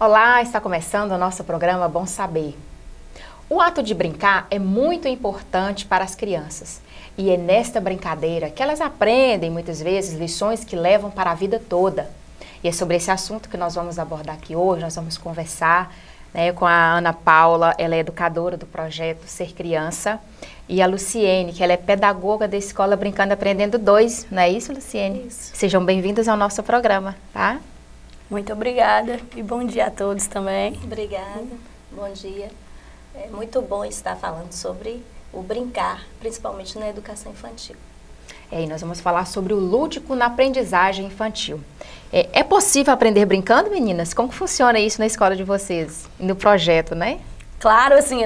Olá, está começando o nosso programa Bom Saber. O ato de brincar é muito importante para as crianças e é nesta brincadeira que elas aprendem muitas vezes lições que levam para a vida toda. E é sobre esse assunto que nós vamos abordar aqui hoje. Nós vamos conversar com a Ana Paula, ela é educadora do projeto Ser Criança, e a Luciene, que ela é pedagoga da Escola Brincando e Aprendendo 2, não é isso, Luciene? Isso. Sejam bem-vindas ao nosso programa, tá? Muito obrigada e bom dia a todos também. Obrigada, bom dia. É muito bom estar falando sobre o brincar, principalmente na educação infantil. E nós vamos falar sobre o lúdico na aprendizagem infantil. É possível aprender brincando, meninas? Como que funciona isso na escola de vocês, no projeto, né? Claro, assim,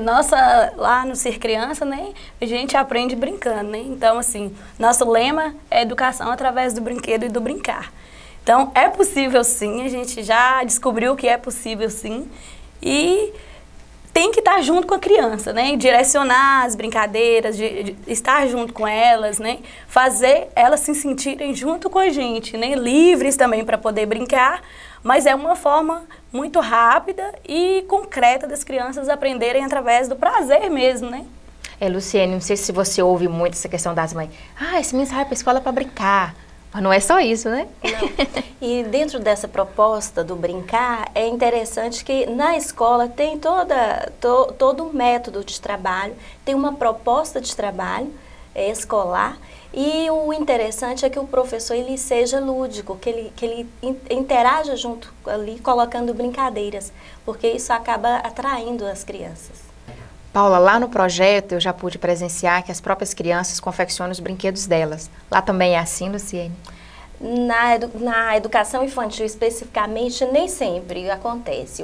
lá no Ser Criança, né, a gente aprende brincando, né? Então, assim, nosso lema é educação através do brinquedo e do brincar. Então, é possível sim, a gente já descobriu que é possível sim, e tem que estar junto com a criança, né? Direcionar as brincadeiras, de estar junto com elas, né? Fazer elas se sentirem junto com a gente, né? Livres também para poder brincar, mas é uma forma muito rápida e concreta das crianças aprenderem através do prazer mesmo, né? Luciene, não sei se você ouve muito essa questão das mães. Esse menino sai para a escola para brincar. Mas não é só isso, né? Não. E dentro dessa proposta do brincar, é interessante que na escola tem todo um método de trabalho, tem uma proposta de trabalho escolar, e o interessante é que o professor ele seja lúdico, que ele interaja junto ali, colocando brincadeiras, porque isso acaba atraindo as crianças. Paula, lá no projeto eu já pude presenciar que as próprias crianças confeccionam os brinquedos delas. Lá também é assim, Luciene? Na educação infantil especificamente, nem sempre acontece.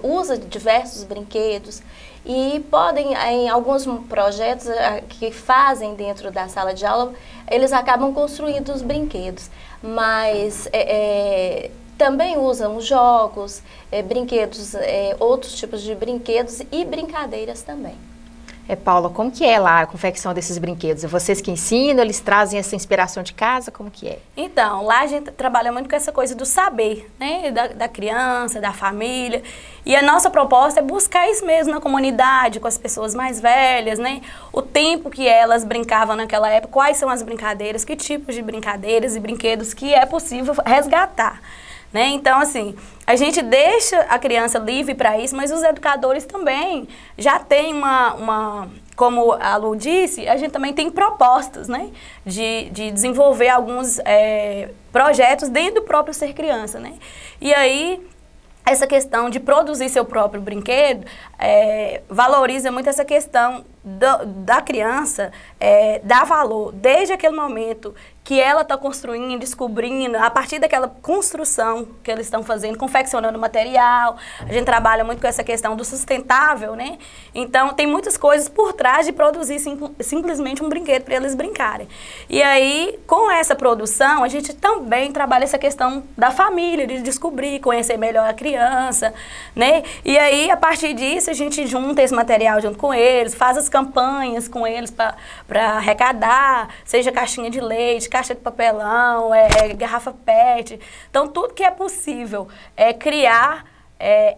Usa diversos brinquedos e podem, em alguns projetos que fazem dentro da sala de aula, eles acabam construindo os brinquedos. Mas também usam jogos, brinquedos, outros tipos de brinquedos e brincadeiras também. Paula, como que é lá a confecção desses brinquedos? É vocês que ensinam, eles trazem essa inspiração de casa? Como que é? Então, lá a gente trabalha muito com essa coisa do saber, né? Da criança, da família. E a nossa proposta é buscar isso mesmo na comunidade, com as pessoas mais velhas, né? O tempo que elas brincavam naquela época, quais são as brincadeiras, que tipos de brincadeiras e brinquedos que é possível resgatar. Né? Então, assim, a gente deixa a criança livre para isso, mas os educadores também já têm como a Lu disse, a gente também tem propostas, né? De desenvolver alguns projetos dentro do próprio Ser Criança, né? E aí, essa questão de produzir seu próprio brinquedo valoriza muito essa questão da criança, dar valor desde aquele momento que ela está construindo, descobrindo, a partir daquela construção que eles estão fazendo, confeccionando material. A gente trabalha muito com essa questão do sustentável, né? Então, tem muitas coisas por trás de produzir simplesmente um brinquedo para eles brincarem. E aí, com essa produção, a gente também trabalha essa questão da família, de descobrir, conhecer melhor a criança, né? E aí, a partir disso, a gente junta esse material junto com eles, faz as campanhas com eles para arrecadar, seja caixinha de leite, caixa de papelão, garrafa PET. Então, tudo que é possível criar,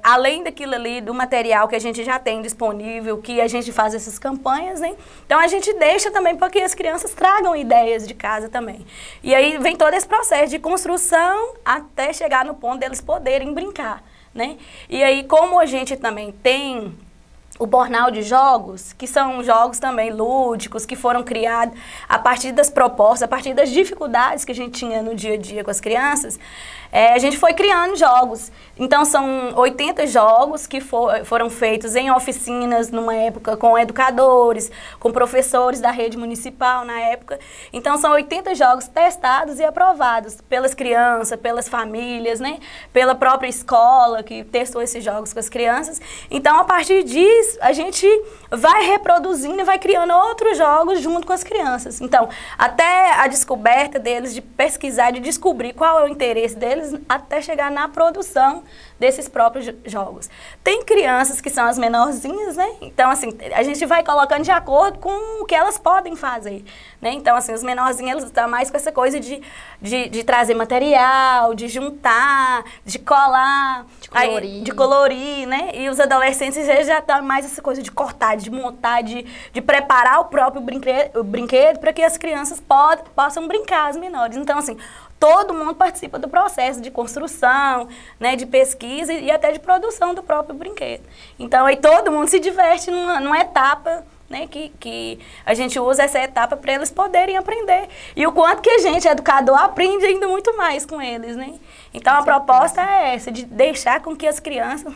além daquilo ali, do material que a gente já tem disponível, que a gente faz essas campanhas, né? Então, a gente deixa também para que as crianças tragam ideias de casa também. E aí vem todo esse processo de construção até chegar no ponto deles poderem brincar, né? E aí, como a gente também tem o Bornal de Jogos, que são jogos também lúdicos, que foram criados a partir das propostas, a partir das dificuldades que a gente tinha no dia a dia com as crianças, a gente foi criando jogos. Então, são 80 jogos que foram feitos em oficinas, numa época, com educadores, com professores da rede municipal na época. Então, são 80 jogos testados e aprovados pelas crianças, pelas famílias, né? Pela própria escola que testou esses jogos com as crianças. Então, a partir disso, depois a gente vai reproduzindo e vai criando outros jogos junto com as crianças. Então, até a descoberta deles, de pesquisar, de descobrir qual é o interesse deles, até chegar na produção desses próprios jogos. Tem crianças que são as menorzinhas, né? Então, assim, a gente vai colocando de acordo com o que elas podem fazer, né? Então, assim, os menorzinhos, eles estão mais com essa coisa de trazer material, de juntar, de colar, de colorir, né? E os adolescentes já estão mais essa coisa de cortar, de montar, de preparar o próprio brinquedo para que as crianças possam brincar, as menores. Então, assim, todo mundo participa do processo de construção, né, de pesquisa e até de produção do próprio brinquedo. Então, aí todo mundo se diverte numa etapa, né, que a gente usa essa etapa para eles poderem aprender. E o quanto que a gente, educador, aprende ainda muito mais com eles, né? Então, a proposta é essa, de deixar com que as crianças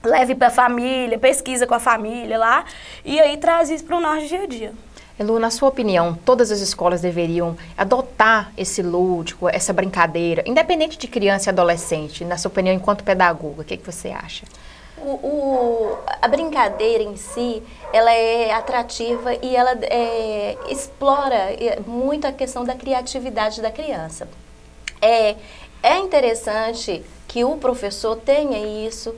levem para a família, pesquisa com a família lá, e aí traz isso para o nosso dia a dia. Elu, na sua opinião, todas as escolas deveriam adotar esse lúdico, essa brincadeira, independente de criança e adolescente, na sua opinião, enquanto pedagoga, o que você acha? A brincadeira em si, ela é atrativa e ela explora muito a questão da criatividade da criança. É interessante que o professor tenha isso,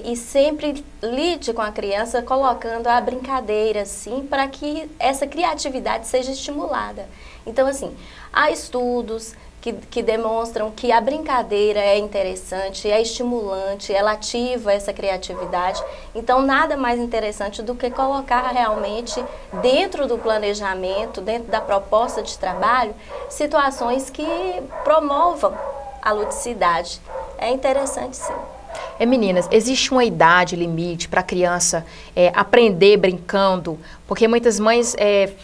e sempre lide com a criança colocando a brincadeira, assim, para que essa criatividade seja estimulada. Então, assim, há estudos que demonstram que a brincadeira é interessante, é estimulante, ela ativa essa criatividade. Então, nada mais interessante do que colocar realmente dentro do planejamento, dentro da proposta de trabalho, situações que promovam a ludicidade. É interessante, sim. Meninas, existe uma idade limite para a criança aprender brincando? Porque muitas mães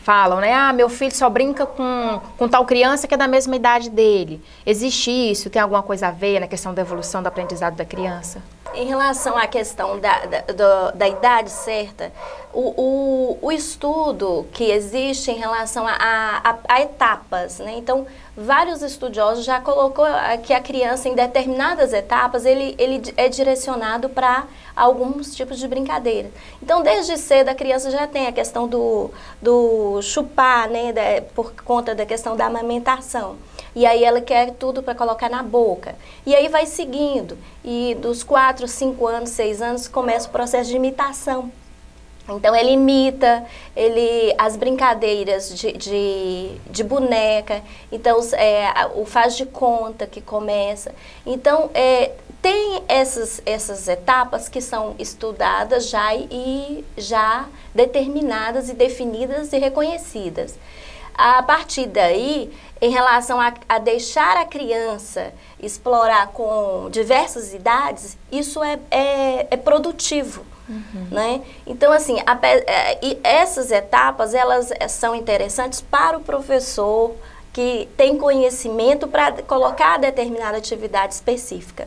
falam, né? Ah, meu filho só brinca com tal criança que é da mesma idade dele. Existe isso? Tem alguma coisa a ver na questão da evolução do aprendizado da criança? Em relação à questão da idade certa, o estudo que existe em relação a etapas, né? Então, vários estudiosos já colocou que a criança, em determinadas etapas, ele é direcionado para alguns tipos de brincadeira. Então, desde cedo, a criança já tem a questão do chupar, né? Por conta da questão da amamentação. E aí ela quer tudo para colocar na boca. E aí vai seguindo. E dos 4, 5 anos, 6 anos, começa o processo de imitação. Então, ele imita as brincadeiras de boneca, então, o faz de conta que começa. Então, tem essas etapas que são estudadas já determinadas e definidas e reconhecidas. A partir daí, em relação a deixar a criança explorar com diversas idades, isso é produtivo. Uhum. Né? Então, assim, essas etapas, elas são interessantes para o professor que tem conhecimento para colocar determinada atividade específica.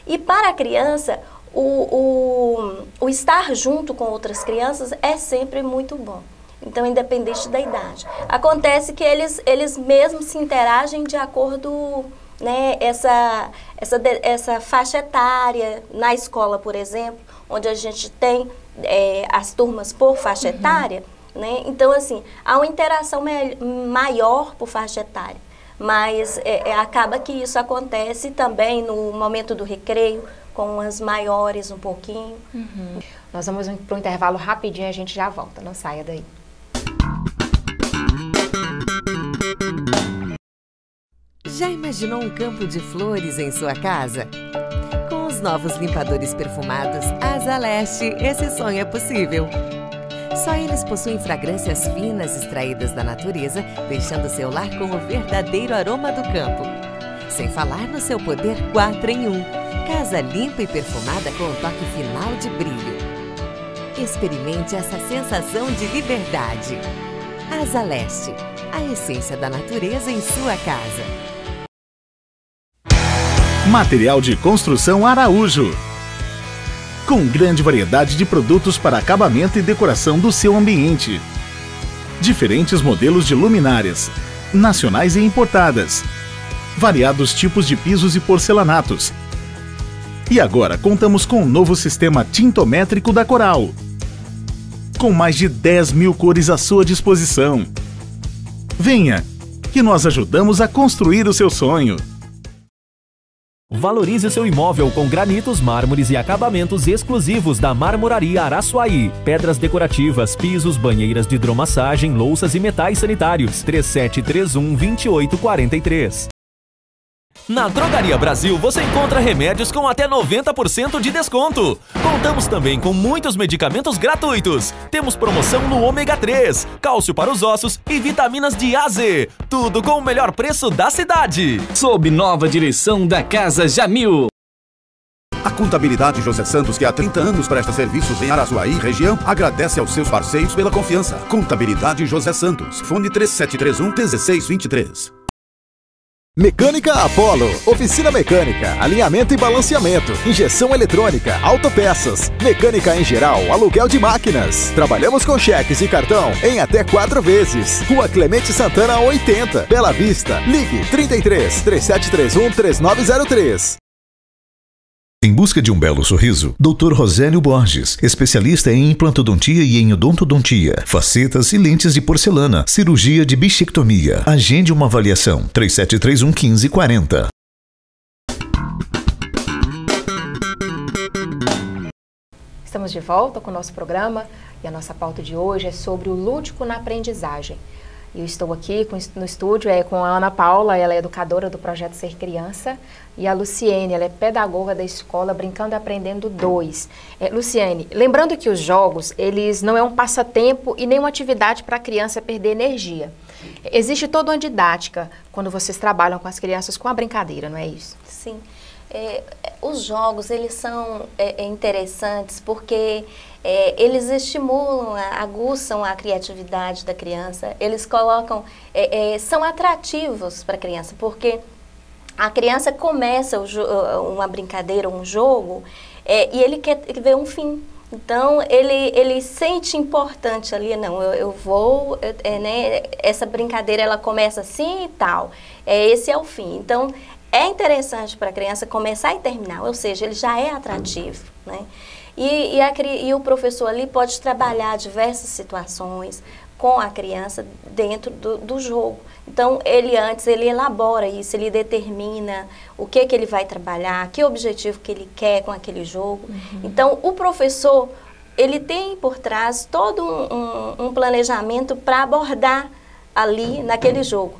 E para a criança, o estar junto com outras crianças é sempre muito bom. Então, independente da idade. Acontece que eles mesmos se interagem de acordo, né, essa faixa etária. Na escola, por exemplo, onde a gente tem as turmas por faixa etária, né? Então, assim, há uma interação maior por faixa etária. Mas acaba que isso acontece também no momento do recreio, com as maiores um pouquinho. Uhum. Nós vamos para um intervalo rapidinho e a gente já volta. Não saia daí. Já imaginou um campo de flores em sua casa? Com os novos limpadores perfumados Asa Leste, esse sonho é possível. Só eles possuem fragrâncias finas extraídas da natureza, deixando seu lar com o verdadeiro aroma do campo. Sem falar no seu poder 4 em 1. Casa limpa e perfumada com um toque final de brilho. Experimente essa sensação de liberdade. Asa Leste, a essência da natureza em sua casa. Material de construção Araújo. Com grande variedade de produtos para acabamento e decoração do seu ambiente. Diferentes modelos de luminárias, nacionais e importadas. Variados tipos de pisos e porcelanatos. E agora contamos com o novo sistema tintométrico da Coral. com mais de 10 mil cores à sua disposição. Venha, que nós ajudamos a construir o seu sonho. Valorize seu imóvel com granitos, mármores e acabamentos exclusivos da Marmoraria Araçuaí. Pedras decorativas, pisos, banheiras de hidromassagem, louças e metais sanitários. 3731-2843. Na Drogaria Brasil você encontra remédios com até 90% de desconto. Contamos também com muitos medicamentos gratuitos. Temos promoção no ômega 3, cálcio para os ossos e vitaminas de A a Z. Tudo com o melhor preço da cidade. Sob nova direção da Casa Jamil. A Contabilidade José Santos, que há 30 anos presta serviços em Araçuaí e região, agradece aos seus parceiros pela confiança. Contabilidade José Santos. Fone 3731-1623. Mecânica Apollo, oficina mecânica, alinhamento e balanceamento, injeção eletrônica, autopeças, mecânica em geral, aluguel de máquinas. Trabalhamos com cheques e cartão em até 4 vezes. Rua Clemente Santana 80, Bela Vista. Ligue 33 3731 3903. Em busca de um belo sorriso, Dr. Rosélio Borges, especialista em implantodontia e em odontodontia, facetas e lentes de porcelana, cirurgia de bichectomia. Agende uma avaliação. 3731-1540. Estamos de volta com o nosso programa e a nossa pauta de hoje é sobre o lúdico na aprendizagem. Eu estou aqui no estúdio com a Ana Paula, ela é educadora do Projeto Ser Criança, e a Luciene, ela é pedagoga da escola Brincando e Aprendendo 2. Luciene, lembrando que os jogos, eles não é um passatempo e nem uma atividade para a criança perder energia. Existe toda uma didática quando vocês trabalham com as crianças com a brincadeira, não é isso? Sim. Os jogos, eles são interessantes porque eles estimulam, aguçam a criatividade da criança, eles colocam, são atrativos para a criança, porque a criança começa uma brincadeira, um jogo, e ele quer ver um fim. Então, ele sente importante ali, não, eu vou, né, essa brincadeira ela começa assim e tal, esse é o fim. Então, é interessante para a criança começar e terminar, ou seja, ele já é atrativo, né? E o professor ali pode trabalhar diversas situações com a criança dentro do jogo. Então, ele elabora isso, ele determina o que ele vai trabalhar, que objetivo que ele quer com aquele jogo. Uhum. Então, o professor, ele tem por trás todo um planejamento para abordar ali naquele jogo.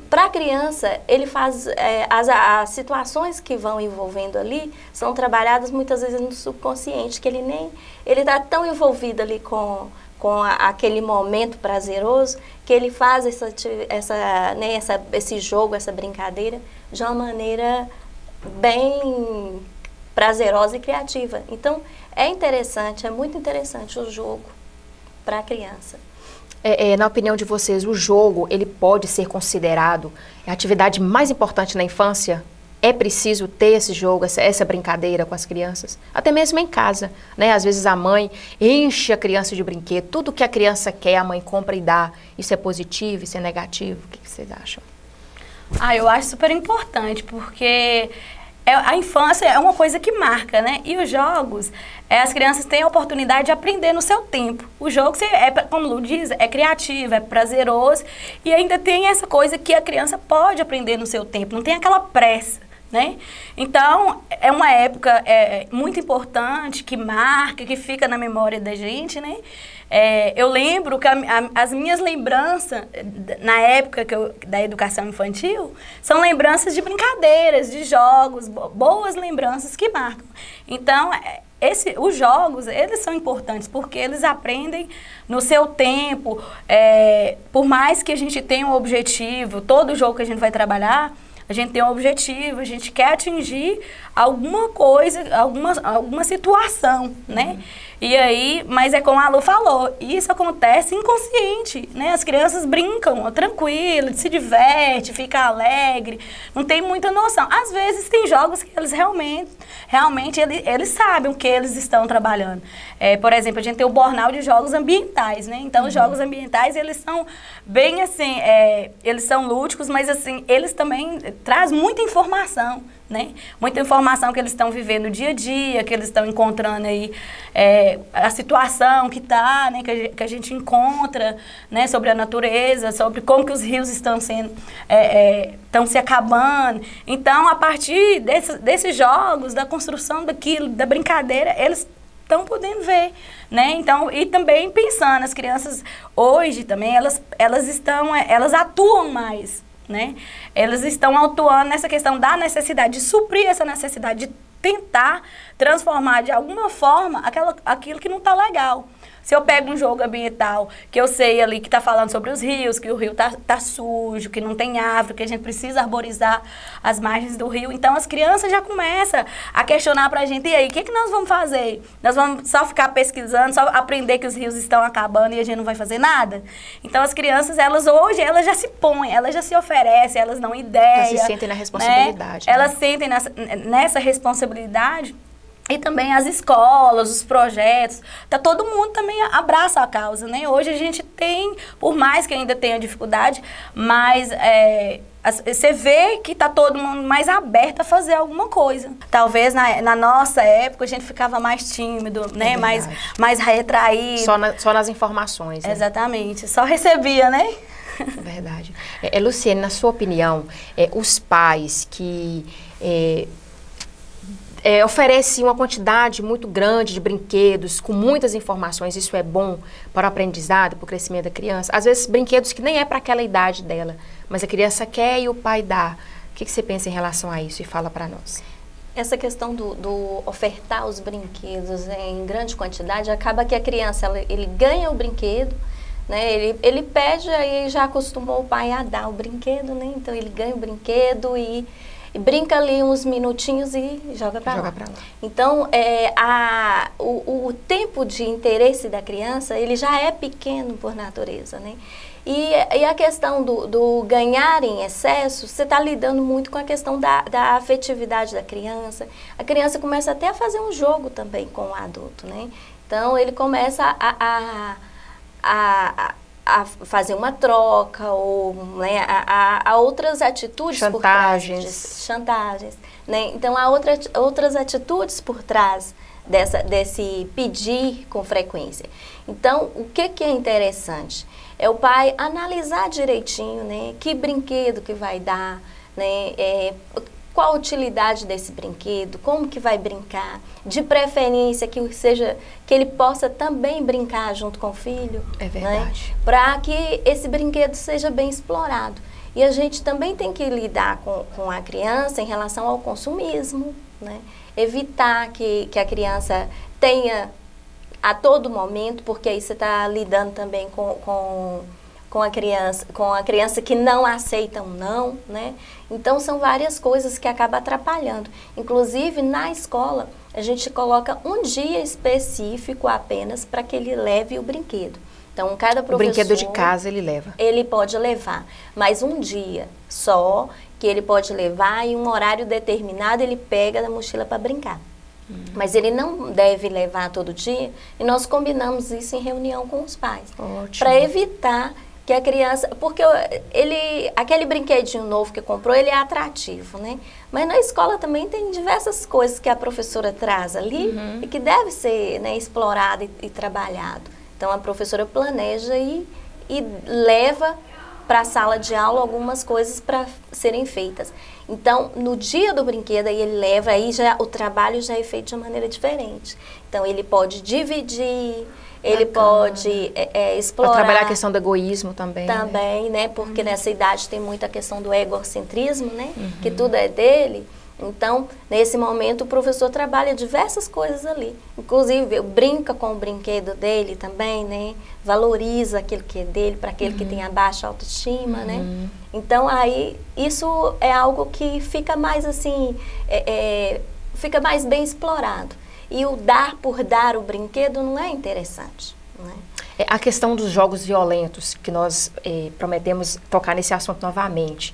Para a criança, ele faz as situações que vão envolvendo ali são trabalhadas muitas vezes no subconsciente, que ele está tão envolvido ali com aquele momento prazeroso que ele faz esse jogo, essa brincadeira de uma maneira bem prazerosa e criativa. Então, é muito interessante o jogo para a criança. Na opinião de vocês, o jogo, ele pode ser considerado a atividade mais importante na infância? É preciso ter esse jogo, essa brincadeira com as crianças? Até mesmo em casa, né? Às vezes a mãe enche a criança de brinquedo, tudo que a criança quer, a mãe compra e dá. Isso é positivo, isso é negativo? O que vocês acham? Eu acho super importante, porque a infância é uma coisa que marca, né? E os jogos, as crianças têm a oportunidade de aprender no seu tempo. O jogo, como o Lu diz, é criativo, é prazeroso e ainda tem essa coisa que a criança pode aprender no seu tempo, não tem aquela pressa, né? Então, é uma época muito importante, que marca, que fica na memória da gente, né? Eu lembro que as minhas lembranças, na época da educação infantil, são lembranças de brincadeiras, de jogos, boas lembranças que marcam. Então, os jogos, eles são importantes, porque eles aprendem no seu tempo, por mais que a gente tenha um objetivo, todo jogo que a gente vai trabalhar, a gente tem um objetivo, a gente quer atingir alguma coisa, alguma situação, né? E aí, mas é como a Lu falou, isso acontece inconsciente, né? As crianças brincam tranquilo, se diverte, fica alegre, não tem muita noção. Às vezes tem jogos que eles realmente eles sabem o que eles estão trabalhando. Por exemplo, a gente tem o Bornal de jogos ambientais, né? Então, os jogos ambientais, eles são bem assim, eles são lúdicos, mas assim, eles também trazem muita informação, né? Muita informação que eles estão vivendo no dia a dia, que eles estão encontrando aí a situação que está, né? Que a gente encontra, né? Sobre a natureza, sobre como que os rios estão sendo, estão se acabando. Então, a partir desses jogos, da construção daquilo, da brincadeira, eles estão podendo ver, né? Então, e também pensando, as crianças hoje também, elas atuam mais, né? Elas estão atuando nessa questão da necessidade, de suprir essa necessidade, de tentar transformar de alguma forma aquilo que não está legal. Se eu pego um jogo ambiental, que eu sei ali que está falando sobre os rios, que o rio tá sujo, que não tem árvore, que a gente precisa arborizar as margens do rio, então as crianças já começam a questionar para a gente, e aí, o que nós vamos fazer? Nós vamos só ficar pesquisando, só aprender que os rios estão acabando e a gente não vai fazer nada? Então as crianças, hoje, elas já se põem, elas já se oferecem, elas dão ideia. Elas se sentem na responsabilidade. Né? Elas sentem nessa responsabilidade. E também as escolas, os projetos, todo mundo também abraça a causa, né? Hoje a gente tem, por mais que ainda tenha dificuldade, mas você vê que está todo mundo mais aberto a fazer alguma coisa. Talvez na nossa época a gente ficava mais tímido, né? Mais retraído. Só nas informações, né? Exatamente, só recebia, né? É verdade. Luciene, na sua opinião, os pais que oferece uma quantidade muito grande de brinquedos, com muitas informações, isso é bom para o aprendizado, para o crescimento da criança. Às vezes, brinquedos que nem é para aquela idade dela, mas a criança quer e o pai dá. O que você pensa em relação a isso e fala para nós? Essa questão do ofertar os brinquedos em grande quantidade, acaba que a criança, ele ganha o brinquedo, né? Ele pede, aí já acostumou o pai a dar o brinquedo, né? Então ele ganha o brinquedo e brinca ali uns minutinhos e joga para lá. Então, o tempo de interesse da criança, ele já é pequeno por natureza, né? E a questão do ganhar em excesso, você está lidando muito com a questão da afetividade da criança. A criança começa até a fazer um jogo também com o adulto, né? Então, ele começa a fazer uma troca ou, né, a outras atitudes por trás. Chantagens. Né? Então, há outras atitudes por trás desse pedir com frequência. Então, o que é interessante? É o pai analisar direitinho, né, que brinquedo que vai dar, né, qual a utilidade desse brinquedo, como que vai brincar, de preferência que ele possa também brincar junto com o filho. É verdade. Né, para que esse brinquedo seja bem explorado. E a gente também tem que lidar com a criança em relação ao consumismo, né, evitar que a criança tenha a todo momento, porque aí você está lidando também com a criança que não aceita um não, né? Então, são várias coisas que acabam atrapalhando. Inclusive, na escola, a gente coloca um dia específico apenas para que ele leve o brinquedo. Então, cada professor... O brinquedo de casa ele leva? Ele pode levar, mas um dia só que ele pode levar e um horário determinado ele pega da mochila para brincar. Mas ele não deve levar todo dia e nós combinamos isso em reunião com os pais. Para evitar que a criança... Porque aquele brinquedinho novo que comprou, ele é atrativo, né? Mas na escola também tem diversas coisas que a professora traz ali e que deve ser, né, explorado e trabalhado. Então, a professora planeja e leva para a sala de aula algumas coisas para serem feitas. Então, no dia do brinquedo, aí ele leva, aí o trabalho já é feito de maneira diferente. Então, ele pode dividir, ele pode explorar... Para trabalhar a questão do egoísmo também. Também, né? Porque nessa idade tem muita questão do egocentrismo, né? Que tudo é dele. Então, nesse momento, o professor trabalha diversas coisas ali. Inclusive, brinca com o brinquedo dele também, né? Valoriza aquilo que é dele para aquele que tem a baixa autoestima, né? Então, aí, isso é algo que fica mais assim, fica mais bem explorado. E o dar por dar o brinquedo não é interessante, né? A questão dos jogos violentos, que nós prometemos tocar nesse assunto novamente.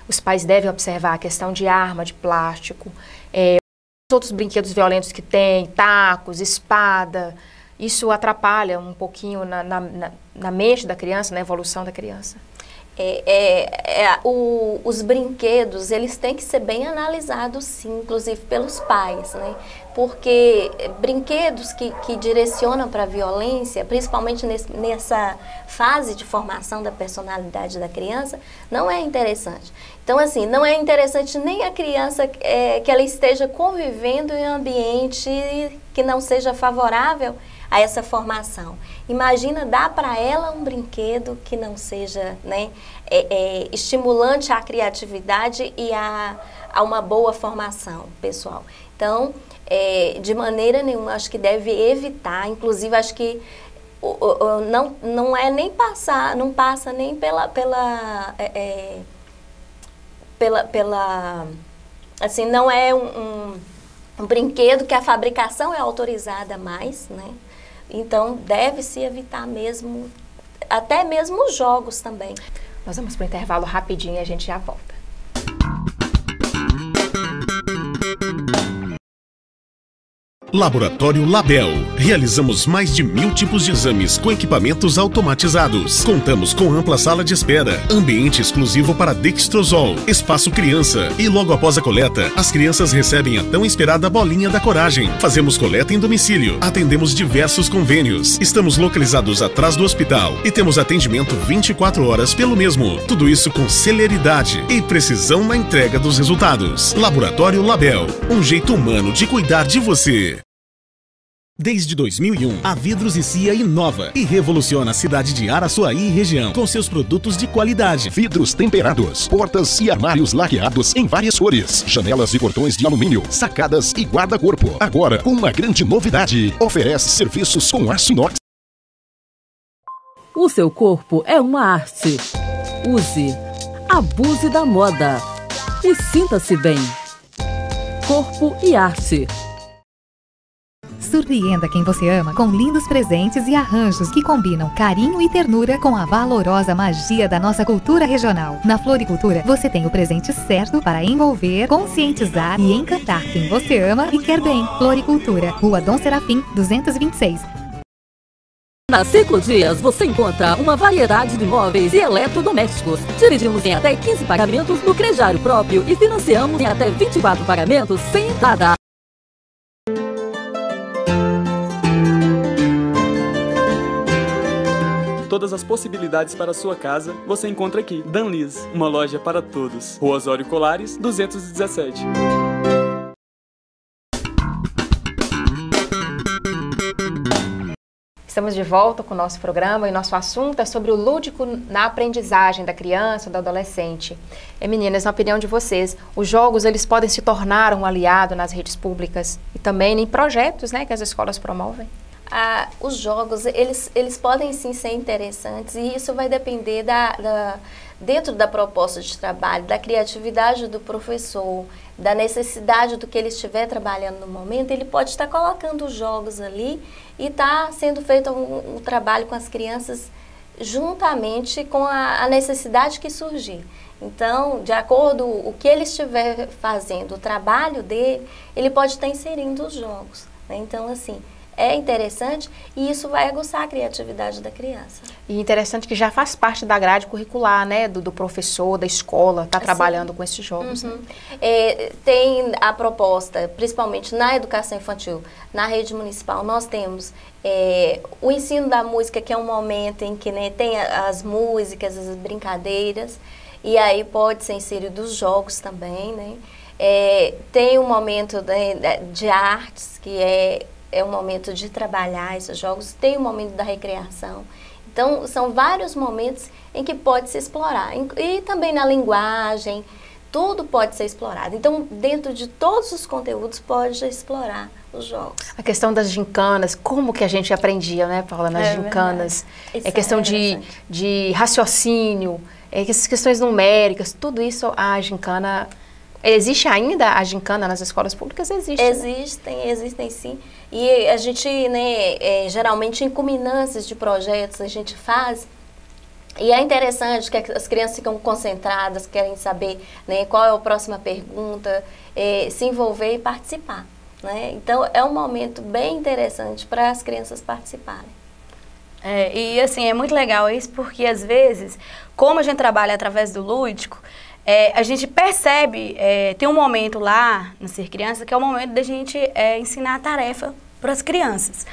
Os pais devem observar a questão de arma, de plástico, os outros brinquedos violentos que tem, tacos, espada. Isso atrapalha um pouquinho na mente da criança, na evolução da criança? Os brinquedos, eles têm que ser bem analisados, sim, inclusive pelos pais, né? Porque brinquedos que direcionam para a violência, principalmente nessa fase de formação da personalidade da criança, não é interessante. Então, assim, não é interessante nem a criança que ela esteja convivendo em um ambiente que não seja favorável a essa formação. Imagina dar para ela um brinquedo que não seja, né, estimulante à criatividade e a uma boa formação pessoal. Então, de maneira nenhuma, acho que deve evitar, inclusive acho que não é nem passar, não passa nem pela assim, não é um brinquedo que a fabricação é autorizada mais, né? Então, deve-se evitar mesmo, até mesmo os jogos também. Nós vamos para o intervalo rapidinho e a gente já volta. Laboratório Label. Realizamos mais de 1000 tipos de exames com equipamentos automatizados. Contamos com ampla sala de espera, ambiente exclusivo para Dextrosol, espaço criança e logo após a coleta, as crianças recebem a tão esperada bolinha da coragem. Fazemos coleta em domicílio, atendemos diversos convênios. Estamos localizados atrás do hospital e temos atendimento 24 horas pelo mesmo. Tudo isso com celeridade e precisão na entrega dos resultados. Laboratório Label, um jeito humano de cuidar de você. Desde 2001, a Vidros e Cia inova e revoluciona a cidade de Araçuaí e região com seus produtos de qualidade. Vidros temperados, portas e armários laqueados em várias cores, janelas e portões de alumínio, sacadas e guarda-corpo. Agora, com uma grande novidade, oferece serviços com aço inox. O seu corpo é uma arte. Use, abuse da moda e sinta-se bem. Corpo e arte. Surpreenda quem você ama com lindos presentes e arranjos que combinam carinho e ternura com a valorosa magia da nossa cultura regional. Na Floricultura, você tem o presente certo para envolver, conscientizar e encantar quem você ama e quer bem. Floricultura, Rua Dom Serafim, 226. Na 5 Dias, você encontra uma variedade de móveis e eletrodomésticos. Dividimos em até 15 pagamentos no crediário próprio e financiamos em até 24 pagamentos sem entrada. Todas as possibilidades para a sua casa você encontra aqui. Danlis, uma loja para todos. Rua Osório Colares, 217. Estamos de volta com o nosso programa e nosso assunto é sobre o lúdico na aprendizagem da criança, do adolescente. Meninas, na opinião de vocês, os jogos eles podem se tornar um aliado nas redes públicas e também em projetos, né, que as escolas promovem? Os jogos, eles podem sim ser interessantes e isso vai depender dentro da proposta de trabalho, da criatividade do professor, da necessidade do que ele estiver trabalhando no momento. Ele pode estar colocando os jogos ali e está sendo feito um trabalho com as crianças juntamente com a necessidade que surgir. Então, de acordo com o que ele estiver fazendo, o trabalho dele, ele pode estar inserindo os jogos, né? Então, assim, é interessante e isso vai aguçar a criatividade da criança. E interessante que já faz parte da grade curricular, né, do professor, da escola, está trabalhando com esses jogos. Né? Tem a proposta, principalmente na educação infantil, na rede municipal, nós temos o ensino da música, que é um momento em que, né, tem as músicas, as brincadeiras, e aí pode ser inserido os jogos também, né? Tem um momento de artes, que é um momento de trabalhar esses jogos, tem o momento da recreação. Então, são vários momentos em que pode se explorar. E também na linguagem, tudo pode ser explorado. Então, dentro de todos os conteúdos, pode explorar os jogos. A questão das gincanas, como que a gente aprendia, né, Paula, nas gincanas? É questão de raciocínio, essas questões numéricas, tudo isso a gincana... Existe ainda a gincana nas escolas públicas? Existe. Existem sim. E a gente, né, geralmente em culminâncias de projetos a gente faz, e é interessante que as crianças ficam concentradas, querem saber, né, qual é a próxima pergunta, se envolver e participar, né? Então é um momento bem interessante para as crianças participarem. E assim, é muito legal isso porque às vezes, como a gente trabalha através do lúdico, a gente percebe, tem um momento lá no Ser Criança que é o momento da gente ensinar a tarefa para as crianças.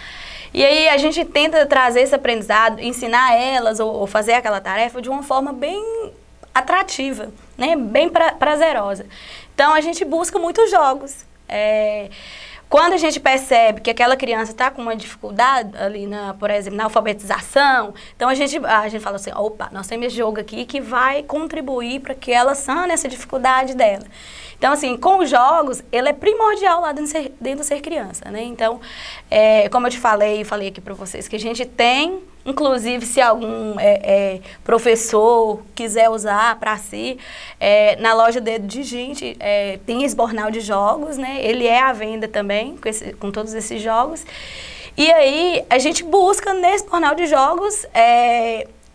E aí a gente tenta trazer esse aprendizado, ensinar elas ou fazer aquela tarefa de uma forma bem atrativa, né? Bem prazerosa. Então a gente busca muitos jogos. Quando a gente percebe que aquela criança está com uma dificuldade ali, por exemplo, na alfabetização, então a gente fala assim, opa, nós temos esse jogo aqui que vai contribuir para que ela sane essa dificuldade dela. Então, assim, com os jogos, ele é primordial lá dentro do Ser Criança, né? Então, como eu te falei aqui para vocês, que a gente tem, inclusive, se algum professor quiser usar para si, na loja Dedo de Gente, tem esse bornal de jogos, né? Ele é à venda também, com todos esses jogos. E aí, a gente busca nesse bornal de jogos,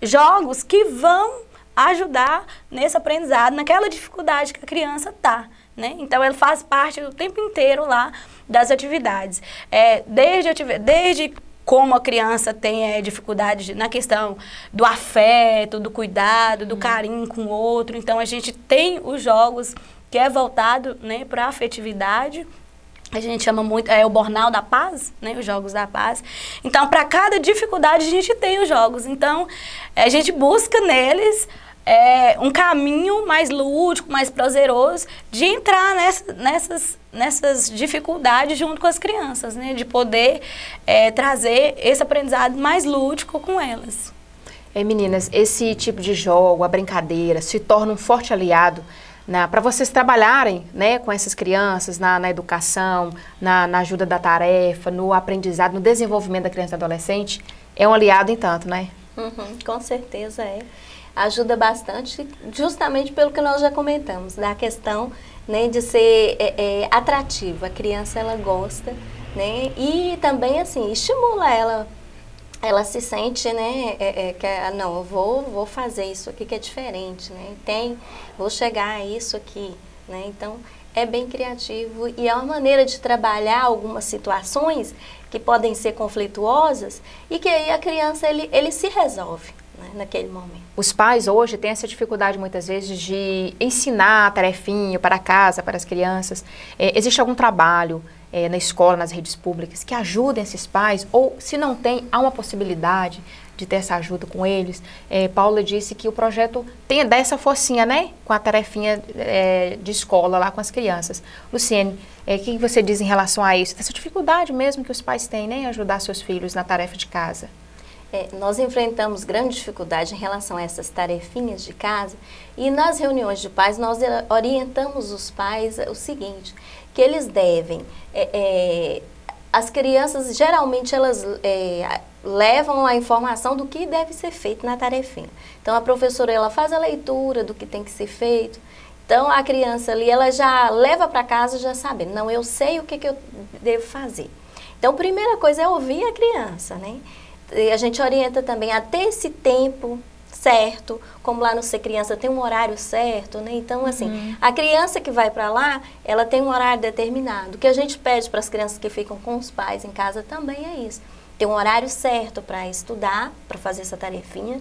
jogos que vão ajudar nesse aprendizado, naquela dificuldade que a criança está, né? Então, ele faz parte o tempo inteiro lá das atividades. Desde como a criança tem dificuldade na questão do afeto, do cuidado, do carinho com o outro. Então, a gente tem os jogos que é voltado, né, para a afetividade. A gente chama muito, o Bornal da Paz, né, os Jogos da Paz. Então, para cada dificuldade, a gente tem os jogos. Então, a gente busca neles um caminho mais lúdico, mais prazeroso, de entrar nessas dificuldades junto com as crianças, né, de poder trazer esse aprendizado mais lúdico com elas. Meninas, esse tipo de jogo, a brincadeira, se torna um forte aliado para vocês trabalharem, né, com essas crianças na educação, na ajuda da tarefa, no aprendizado, no desenvolvimento da criança e do adolescente, é um aliado em tanto, né? Com certeza ajuda bastante, justamente pelo que nós já comentamos, da questão, né, de ser atrativa. A criança, ela gosta, né, e também, assim, estimula ela se sente, né, não, eu vou fazer isso aqui que é diferente, né, vou chegar a isso aqui, né, então é bem criativo e é uma maneira de trabalhar algumas situações que podem ser conflituosas e que aí a criança, ele se resolve, né, naquele momento. Os pais hoje têm essa dificuldade muitas vezes de ensinar a tarefinha para casa, para as crianças. Existe algum trabalho na escola, nas redes públicas, que ajudem esses pais? Ou, se não tem, há uma possibilidade de ter essa ajuda com eles? Paula disse que o projeto dá essa forcinha, né? Com a tarefinha de escola lá com as crianças. Luciene, o que você diz em relação a isso? Essa dificuldade mesmo que os pais têm, né? Em ajudar seus filhos na tarefa de casa. Nós enfrentamos grande dificuldade em relação a essas tarefinhas de casa e nas reuniões de pais nós orientamos os pais o seguinte, que eles devem, as crianças geralmente elas levam a informação do que deve ser feito na tarefinha. Então a professora ela faz a leitura do que tem que ser feito, então a criança ali ela já leva para casa já sabendo, não, eu sei o que eu devo fazer. Então a primeira coisa é ouvir a criança, né? A gente orienta também a ter esse tempo certo, como lá no Ser Criança tem um horário certo, né? Então, assim, a criança que vai para lá, ela tem um horário determinado. O que a gente pede para as crianças que ficam com os pais em casa também é isso. Ter um horário certo para estudar, para fazer essa tarefinha,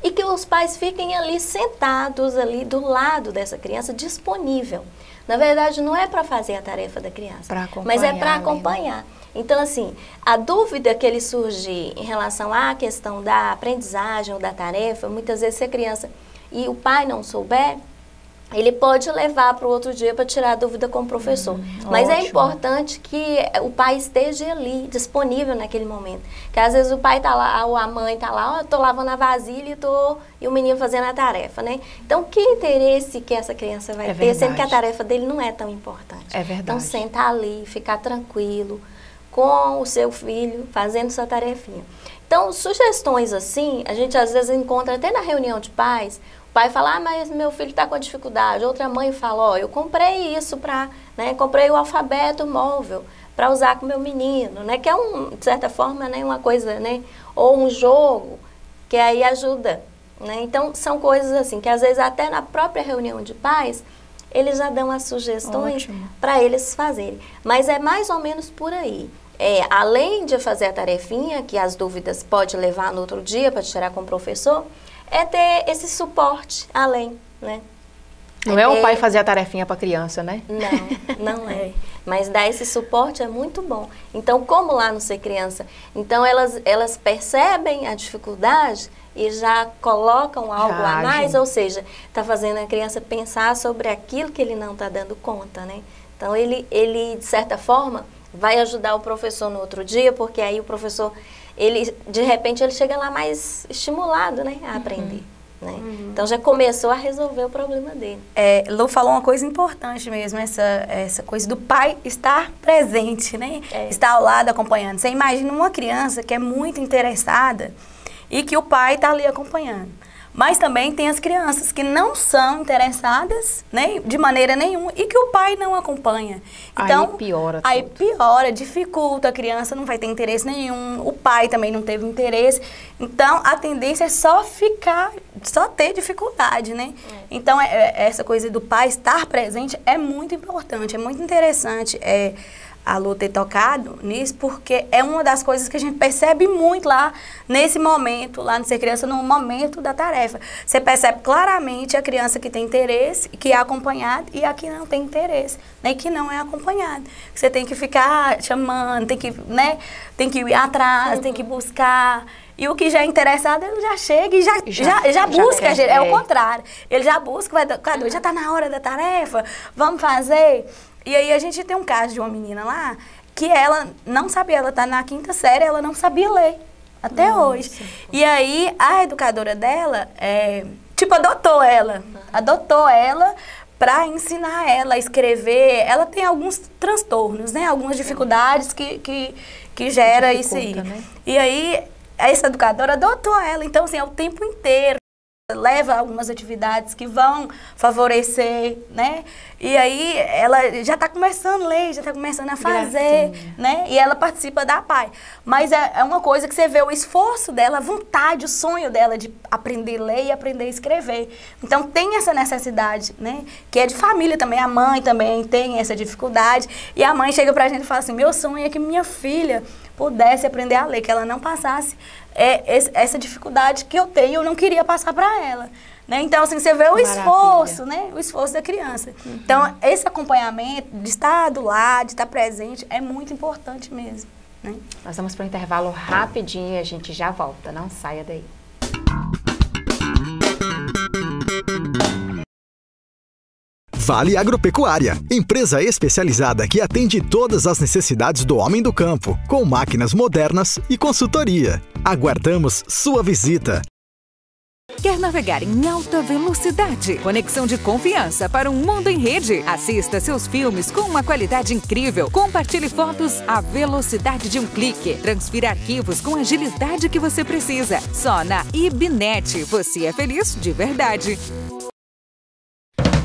e que os pais fiquem ali sentados ali do lado dessa criança, disponível. Na verdade, não é para fazer a tarefa da criança, mas é para acompanhar. Então, assim, a dúvida que ele surge em relação à questão da aprendizagem ou da tarefa, muitas vezes se a criança e o pai não souber, ele pode levar para o outro dia para tirar a dúvida com o professor. Mas é importante que o pai esteja ali, disponível naquele momento. Porque às vezes o pai está lá, ou a mãe está lá, estou lavando a vasilha e o menino fazendo a tarefa, né? Então, que interesse que essa criança vai ter, sendo que a tarefa dele não é tão importante. É verdade. Então, sentar ali, ficar tranquilo com o seu filho, fazendo sua tarefinha. Então, sugestões assim, a gente às vezes encontra até na reunião de pais. O pai fala, mas meu filho está com dificuldade. Outra mãe fala, eu comprei isso para, né, comprei o alfabeto móvel para usar com meu menino, né, que é de certa forma, né, uma coisa, né, ou um jogo que aí ajuda, né. Então, são coisas assim que às vezes até na própria reunião de pais eles já dão as sugestões para eles fazerem. Mas é mais ou menos por aí. além de fazer a tarefinha, que as dúvidas pode levar no outro dia para tirar com o professor, é ter esse suporte além, né? Não é o pai fazer a tarefinha para a criança, né? Não é. Mas dar esse suporte é muito bom. Então, como lá no Ser Criança, então elas percebem a dificuldade e já colocam algo a mais, ou seja, está fazendo a criança pensar sobre aquilo que ele não está dando conta, né? Então, ele, de certa forma, vai ajudar o professor no outro dia, porque aí o professor, de repente, ele chega lá mais estimulado, né, a aprender. Né? Então já começou a resolver o problema dele. Lu falou uma coisa importante mesmo, essa coisa do pai estar presente, né? Estar ao lado acompanhando. Você imagina uma criança que é muito interessada e que o pai está ali acompanhando. Mas também tem as crianças que não são interessadas, né, de maneira nenhuma e que o pai não acompanha. Então, aí piora, dificulta, a criança não vai ter interesse nenhum, o pai também não teve interesse. Então, a tendência é só ter dificuldade, né? Então, essa coisa do pai estar presente é muito importante, é muito interessante. A Lu ter tocado nisso, porque é uma das coisas que a gente percebe muito lá, nesse momento, lá no Ser Criança, no momento da tarefa. Você percebe claramente a criança que tem interesse, que é acompanhada, e a que não tem interesse, né, que não é acompanhada. Você tem que ficar chamando, tem que ir atrás, tem que buscar. E o que já é interessado, ele já chega e já busca. É o contrário. Ele já busca, já está na hora da tarefa, vamos fazer. E aí a gente tem um caso de uma menina lá, que ela não sabia, ela está na 5ª série, ela não sabia ler, até hoje. E aí a educadora dela, adotou ela para ensinar ela a escrever. Ela tem alguns transtornos, né, algumas dificuldades que gera isso aí. Né? E aí essa educadora adotou ela, então assim, é o tempo inteiro. Leva algumas atividades que vão favorecer, né? E aí ela já está começando a ler, já está começando a fazer, né? E ela participa da PAI. Mas é uma coisa que você vê o esforço dela, a vontade, o sonho dela de aprender a ler e aprender a escrever. Então tem essa necessidade, né? Que é de família também, a mãe também tem essa dificuldade. E a mãe chega pra gente e fala assim, meu sonho é que minha filha pudesse aprender a ler, que ela não passasse essa dificuldade que eu tenho, eu não queria passar para ela. Né? Então, assim, você vê o esforço, né? O esforço da criança. Então, esse acompanhamento, de estar do lado, de estar presente, é muito importante mesmo. Né? Nós vamos para um intervalo rapidinho e a gente já volta. Não saia daí. Vale Agropecuária, empresa especializada que atende todas as necessidades do homem do campo, com máquinas modernas e consultoria. Aguardamos sua visita. Quer navegar em alta velocidade? Conexão de confiança para um mundo em rede. Assista seus filmes com uma qualidade incrível. Compartilhe fotos à velocidade de um clique. Transfira arquivos com a agilidade que você precisa. Só na Ibnet. Você é feliz de verdade.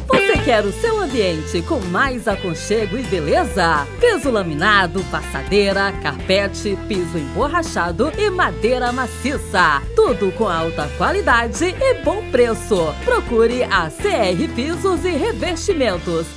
Você quer o seu ambiente com mais aconchego e beleza? Piso laminado, passadeira, carpete, piso emborrachado e madeira maciça. Tudo com alta qualidade e bom preço. Procure a CR Pisos e Revestimentos.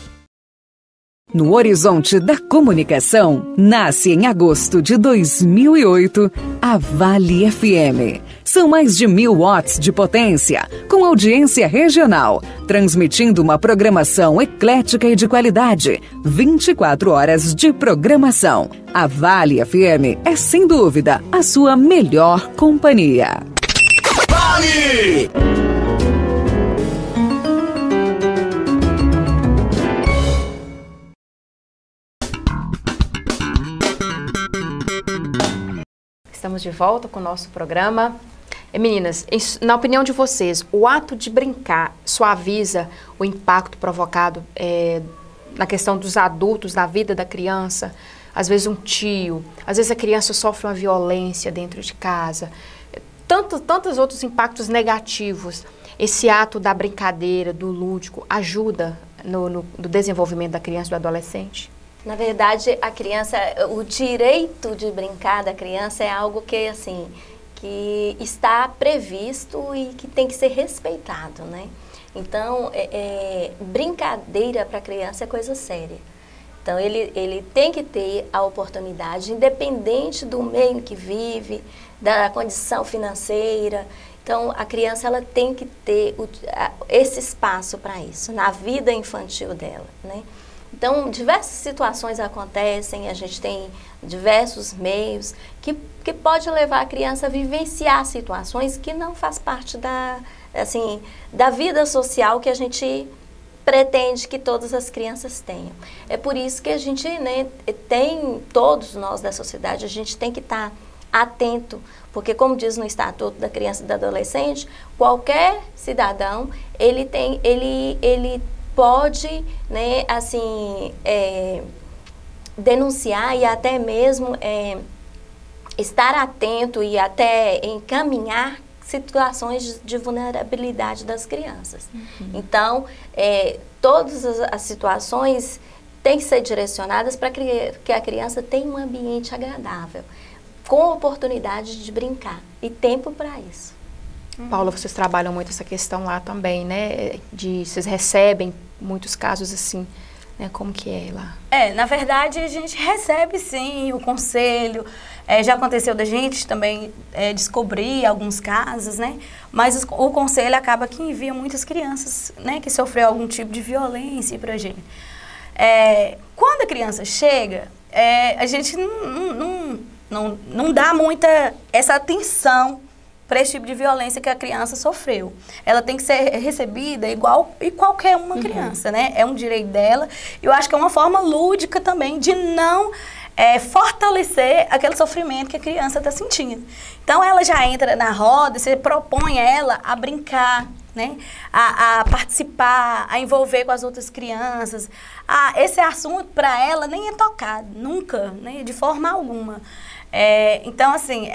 No horizonte da comunicação, nasce em agosto de 2008 a Vale FM. São mais de 1000 watts de potência, com audiência regional, transmitindo uma programação eclética e de qualidade. 24 horas de programação. A Vale FM é, sem dúvida, a sua melhor companhia. Vale! Estamos de volta com o nosso programa. Meninas, na opinião de vocês, o ato de brincar suaviza o impacto provocado na questão dos adultos, na vida da criança? Às vezes um tio, às vezes a criança sofre uma violência dentro de casa. Tantos outros impactos negativos. Esse ato da brincadeira, do lúdico, ajuda no desenvolvimento da criança e do adolescente? Na verdade, a criança, o direito de brincar da criança é algo que, assim, que está previsto e que tem que ser respeitado, né? Então, brincadeira para a criança é coisa séria. Então, ele tem que ter a oportunidade, independente do meio que vive, da condição financeira. Então, a criança ela tem que ter esse espaço para isso, na vida infantil dela, né? Então, diversas situações acontecem, a gente tem diversos meios que pode levar a criança a vivenciar situações que não faz parte da vida social que a gente pretende que todas as crianças tenham. É por isso que a gente, né, todos nós da sociedade, a gente tem que estar atento, porque como diz no Estatuto da Criança e do Adolescente, qualquer cidadão, ele pode, né, assim, denunciar e até mesmo estar atento e até encaminhar situações de vulnerabilidade das crianças. Então, todas as situações têm que ser direcionadas para que a criança tenha um ambiente agradável, com oportunidade de brincar e tempo para isso. Paula, vocês trabalham muito essa questão lá também, né? Vocês recebem muitos casos assim, né? Como que é lá? Na verdade, a gente recebe sim o conselho. Já aconteceu da gente também descobrir alguns casos, né? Mas o conselho acaba que envia muitas crianças, né? Que sofreu algum tipo de violência pra gente. Quando a criança chega, a gente não dá muita essa atenção para esse tipo de violência que a criança sofreu. Ela tem que ser recebida igual e qualquer uma criança, né? É um direito dela. Eu acho que é uma forma lúdica também de não fortalecer aquele sofrimento que a criança está sentindo. Então, ela já entra na roda, você propõe ela a brincar, né? A participar, a envolver com as outras crianças. Esse assunto, para ela, nem é tocado, nunca, né? De forma alguma. Então, assim,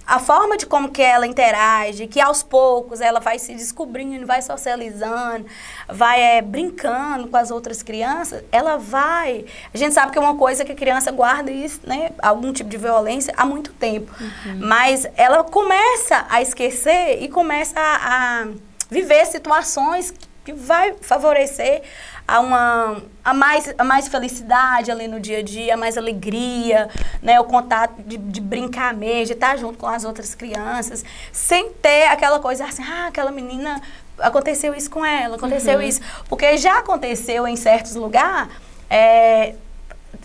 a forma de como que ela interage, que aos poucos ela vai se descobrindo, vai socializando, vai brincando com as outras crianças, a gente sabe que é uma coisa que a criança guarda isso, né, algum tipo de violência há muito tempo. Mas ela começa a esquecer e começa a viver situações que vai favorecer a mais felicidade ali no dia a dia, a mais alegria, né, o contato de brincar mesmo, de estar junto com as outras crianças, sem ter aquela coisa assim, aquela menina, aconteceu isso com ela, aconteceu isso. Porque já aconteceu em certos lugares,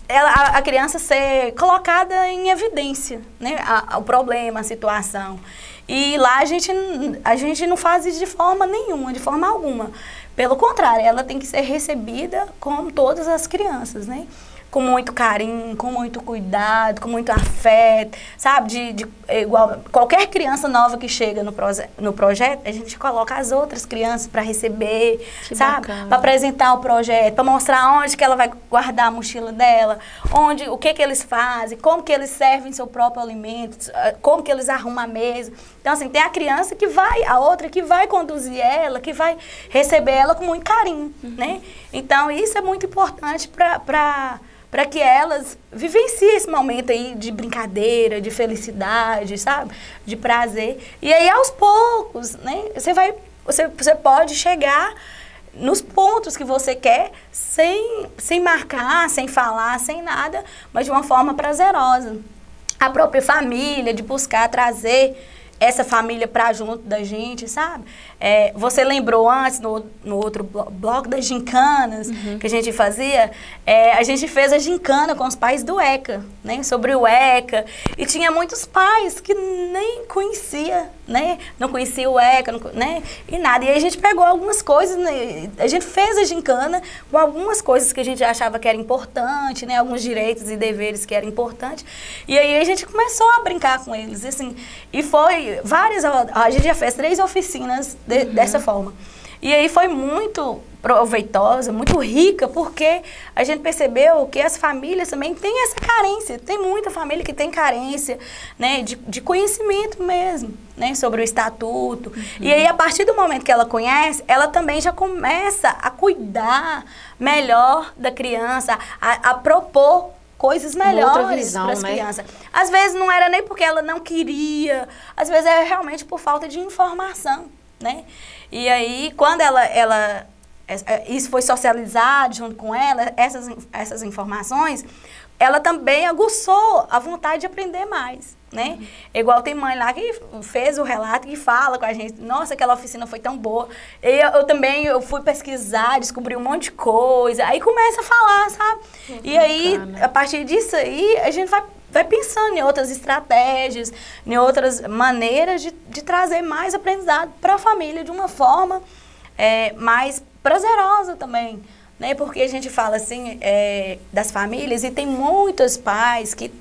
a criança ser colocada em evidência, né, o problema, a situação. E lá a gente não faz isso de forma nenhuma, de forma alguma. Pelo contrário, ela tem que ser recebida como todas as crianças, né? Com muito carinho, com muito cuidado, com muito afeto, sabe? Igual qualquer criança nova que chega no projeto, a gente coloca as outras crianças para receber, que sabe? Bacana. Para apresentar o projeto, para mostrar onde que ela vai guardar a mochila dela, o que eles fazem, como que eles servem seu próprio alimento, como que eles arrumam a mesa. Então, assim, tem a criança a outra que vai conduzir ela, que vai receber ela com muito carinho, né? Então, isso é muito importante para que elas vivenciem esse momento aí de brincadeira, de felicidade, sabe? De prazer. E aí, aos poucos, né? Você pode chegar nos pontos que você quer, sem marcar, sem falar, sem nada, mas de uma forma prazerosa. A própria família, de buscar trazer essa família para junto da gente, sabe? Você lembrou antes, no outro bloco das gincanas que a gente fazia, a gente fez a gincana com os pais do ECA, né? Sobre o ECA. E tinha muitos pais que nem conhecia, né? Não conhecia o ECA, né? E nada. E aí a gente pegou algumas coisas, né? A gente fez a gincana com algumas coisas que a gente achava que era importante, né? Alguns direitos e deveres que eram importantes. E aí a gente começou a brincar com eles, assim. E foi a gente já fez 3 oficinas dessa forma. E aí foi muito proveitosa, muito rica, porque a gente percebeu que as famílias também têm essa carência. Tem muita família que tem carência, né, de conhecimento mesmo, né, sobre o estatuto. E aí, a partir do momento que ela conhece, ela também já começa a cuidar melhor da criança, a propor coisas melhores para as crianças. Às vezes não era nem porque ela não queria, às vezes é realmente por falta de informação, né? E aí, quando ela isso foi socializado junto com ela, essas informações, ela também aguçou a vontade de aprender mais, né? Igual tem mãe lá que fez o relato, que fala com a gente, nossa, aquela oficina foi tão boa. Eu fui pesquisar, descobri um monte de coisa, aí começa a falar, sabe? E aí, a partir disso aí, a gente vai pensando em outras estratégias, em outras maneiras de trazer mais aprendizado para a família de uma forma mais prazerosa também, né? Porque a gente fala assim das famílias e tem muitos pais que,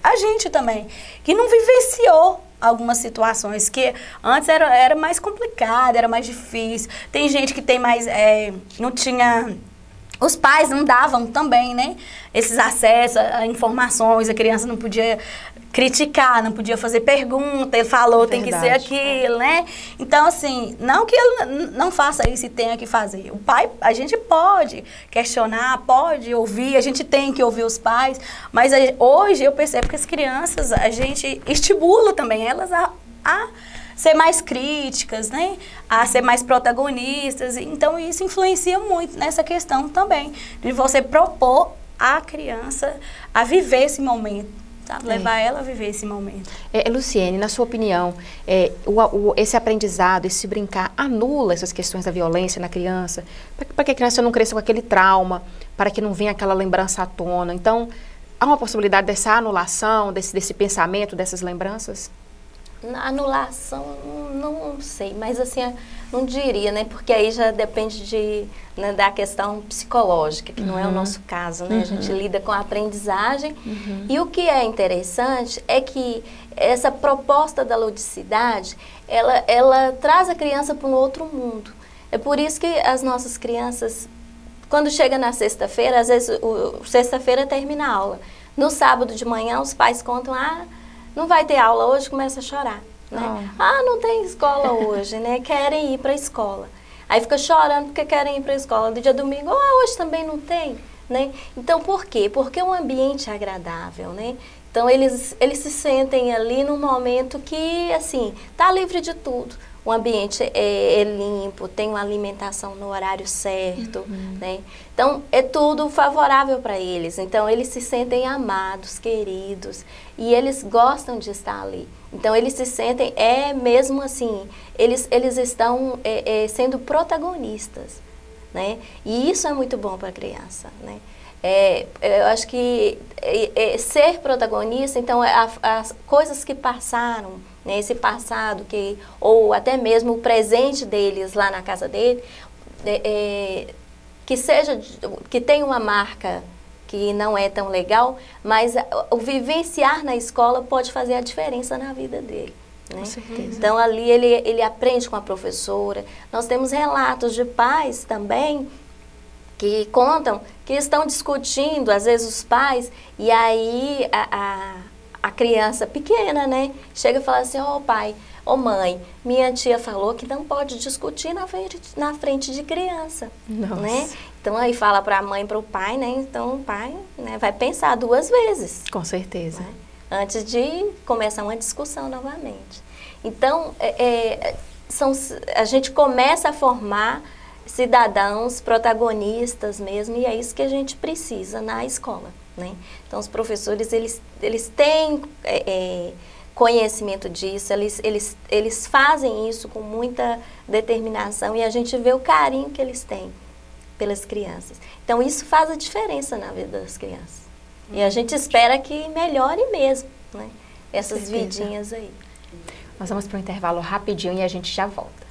a gente também, que não vivenciou algumas situações que antes era mais complicado, era mais difícil. Tem gente que tem mais, não tinha... Os pais não davam também, né, esses acessos a informações, a criança não podia criticar, não podia fazer pergunta, ele falou, tem que ser aquilo, né? Então, assim, não que ele não faça isso e tenha que fazer. O pai, a gente pode questionar, pode ouvir, a gente tem que ouvir os pais, mas hoje eu percebo que as crianças, a gente estimula também elas a ser mais críticas, né? A ser mais protagonistas. Então, isso influencia muito nessa questão também, de você propor à criança a viver esse momento, sabe? Levar ela a viver esse momento. Luciene, na sua opinião, esse aprendizado, esse brincar, anula essas questões da violência na criança? Para que a criança não cresça com aquele trauma, para que não venha aquela lembrança à tona? Então, há uma possibilidade dessa anulação, desse pensamento, dessas lembranças? Na anulação, não sei, mas assim, não diria, né? Porque aí já depende da questão psicológica, que não é o nosso caso, né? A gente lida com a aprendizagem. E o que é interessante é que essa proposta da ludicidade, ela traz a criança para um outro mundo. É por isso que as nossas crianças, quando chega na sexta-feira, às vezes, sexta-feira termina a aula. No sábado de manhã, os pais contam, não vai ter aula hoje, começa a chorar, né? Não tem escola hoje, né? Querem ir para a escola. Aí fica chorando porque querem ir para a escola. Do dia domingo, hoje também não tem, né? Então, por quê? Porque o ambiente é agradável, né? Então, eles se sentem ali num momento que, assim, tá livre de tudo. O ambiente é limpo, tem uma alimentação no horário certo, né? Então, é tudo favorável para eles. Então, eles se sentem amados, queridos, e eles gostam de estar ali. Então, eles se sentem, mesmo assim, eles estão sendo protagonistas, né? E isso é muito bom para a criança, né? Eu acho que ser protagonista, então, as coisas que passaram, né, esse passado, ou até mesmo o presente deles lá na casa dele, que tenha uma marca que não é tão legal, mas o vivenciar na escola pode fazer a diferença na vida dele. Né? Com certeza. Então, ali ele aprende com a professora. Nós temos relatos de pais também que contam que estão discutindo, às vezes os pais, e aí a criança pequena, né, chega e fala assim, pai, mãe, minha tia falou que não pode discutir na frente de criança, né? Então aí fala para a mãe e para o pai, né? Então o pai, né, vai pensar 2 vezes. Com certeza. Né? Antes de começar uma discussão novamente. Então, a gente começa a formar cidadãos protagonistas mesmo, e é isso que a gente precisa na escola, né? Então, os professores, eles têm conhecimento disso, eles fazem isso com muita determinação, e a gente vê o carinho que eles têm pelas crianças. Então, isso faz a diferença na vida das crianças. E a gente espera que melhore mesmo, né? Essas vidinhas aí. Nós vamos para um intervalo rapidinho e a gente já volta.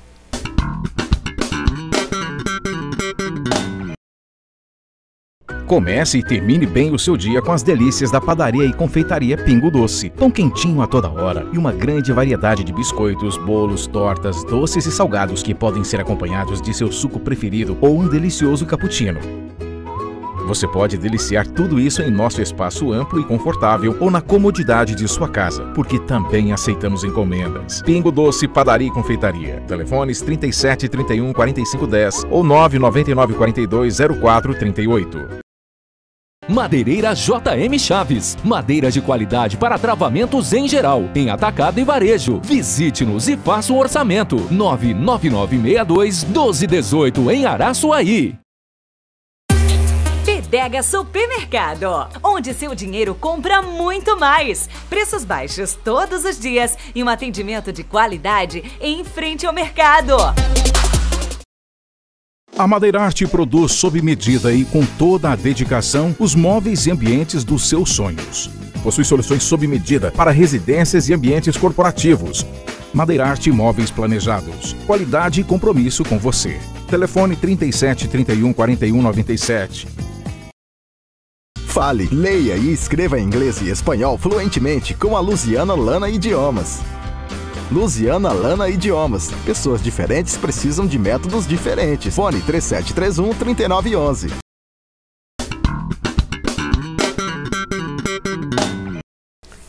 Comece e termine bem o seu dia com as delícias da padaria e confeitaria Pingo Doce. Pão quentinho a toda hora e uma grande variedade de biscoitos, bolos, tortas, doces e salgados que podem ser acompanhados de seu suco preferido ou um delicioso cappuccino. Você pode deliciar tudo isso em nosso espaço amplo e confortável ou na comodidade de sua casa, porque também aceitamos encomendas. Pingo Doce, Padaria e Confeitaria. Telefones 37 31 45 10 ou 999 42 04 38. Madeireira JM Chaves. Madeira de qualidade para travamentos em geral, em atacado e varejo. Visite-nos e faça um orçamento. 99962-1218 em Araçuaí. Pedega Supermercado, onde seu dinheiro compra muito mais. Preços baixos todos os dias e um atendimento de qualidade em frente ao mercado. A Madeirarte produz sob medida e com toda a dedicação os móveis e ambientes dos seus sonhos. Possui soluções sob medida para residências e ambientes corporativos. Madeirarte Móveis Planejados. Qualidade e compromisso com você. Telefone 37 31 41 97. Fale, leia e escreva inglês e espanhol fluentemente com a Luziana Lana Idiomas. Luziana Lana Idiomas. Pessoas diferentes precisam de métodos diferentes. Fone 3731-3911.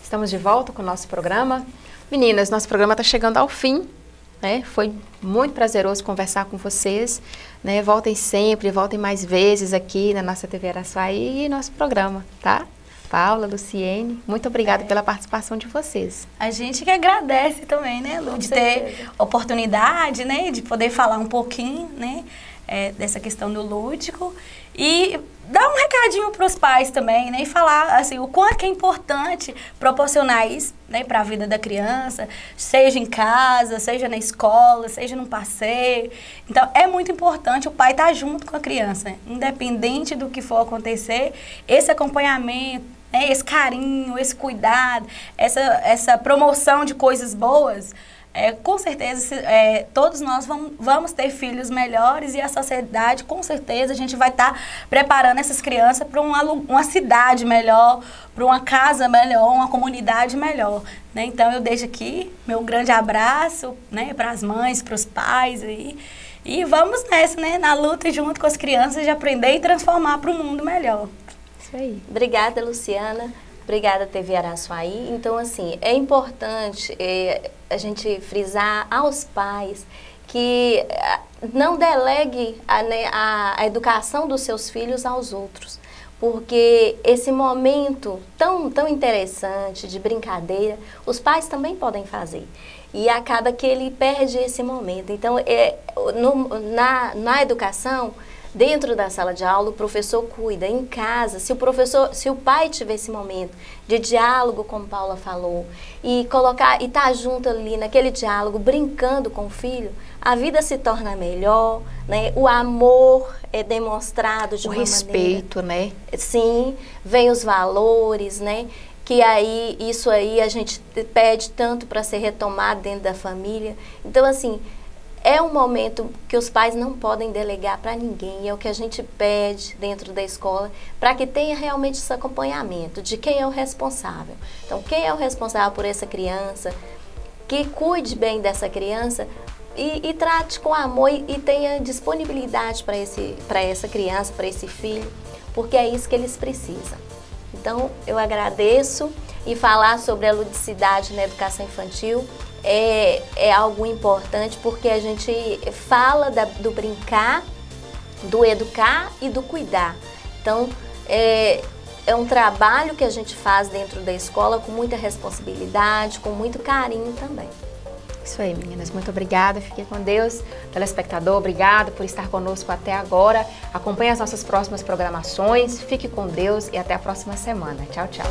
Estamos de volta com o nosso programa. Meninas, nosso programa está chegando ao fim, né? Foi muito prazeroso conversar com vocês, né? Voltem sempre, voltem mais vezes aqui na nossa TV Araçuaí e nosso programa, tá? Paula, Luciene, muito obrigada pela participação de vocês. A gente que agradece também, né, Lu, de ter oportunidade, né, de poder falar um pouquinho, né, dessa questão do lúdico e dar um recadinho para os pais também, né, e falar assim o quanto é importante proporcionar isso, né, para a vida da criança, seja em casa, seja na escola, seja num passeio. Então é muito importante o pai estar junto com a criança, independente do que for acontecer, esse acompanhamento, né, esse carinho, esse cuidado, essa promoção de coisas boas. Com certeza, todos nós vamos ter filhos melhores e a sociedade, com certeza, a gente vai estar preparando essas crianças para uma cidade melhor, para uma casa melhor, uma comunidade melhor, né? Então, eu deixo aqui meu grande abraço, né, para as mães, para os pais aí, e vamos nessa, né, na luta junto com as crianças de aprender e transformar para um mundo melhor. Isso aí. Obrigada, Luciana. Obrigada, TV Araçuaí. Então, assim, é importante a gente frisar aos pais que não delegue a educação dos seus filhos aos outros, porque esse momento tão interessante de brincadeira, os pais também podem fazer. E acaba que ele perde esse momento. Então, na educação, dentro da sala de aula, o professor cuida. Em casa, se o pai tiver esse momento de diálogo, como Paula falou, e estar junto ali naquele diálogo, brincando com o filho, a vida se torna melhor, né? O amor é demonstrado de uma maneira... O respeito, né? Sim, vem os valores, né? Que aí, isso aí a gente pede tanto para ser retomado dentro da família. Então, assim, é um momento que os pais não podem delegar para ninguém, é o que a gente pede dentro da escola, para que tenha realmente esse acompanhamento de quem é o responsável. Então, quem é o responsável por essa criança, que cuide bem dessa criança e trate com amor e tenha disponibilidade para essa criança, para esse filho, porque é isso que eles precisam. Então, eu agradeço, e falar sobre a ludicidade na educação infantil é algo importante, porque a gente fala do brincar, do educar e do cuidar. Então, é um trabalho que a gente faz dentro da escola com muita responsabilidade, com muito carinho também. Isso aí, meninas. Muito obrigada. Fiquem com Deus. Telespectador, obrigado por estar conosco até agora. Acompanhe as nossas próximas programações. Fique com Deus e até a próxima semana. Tchau, tchau.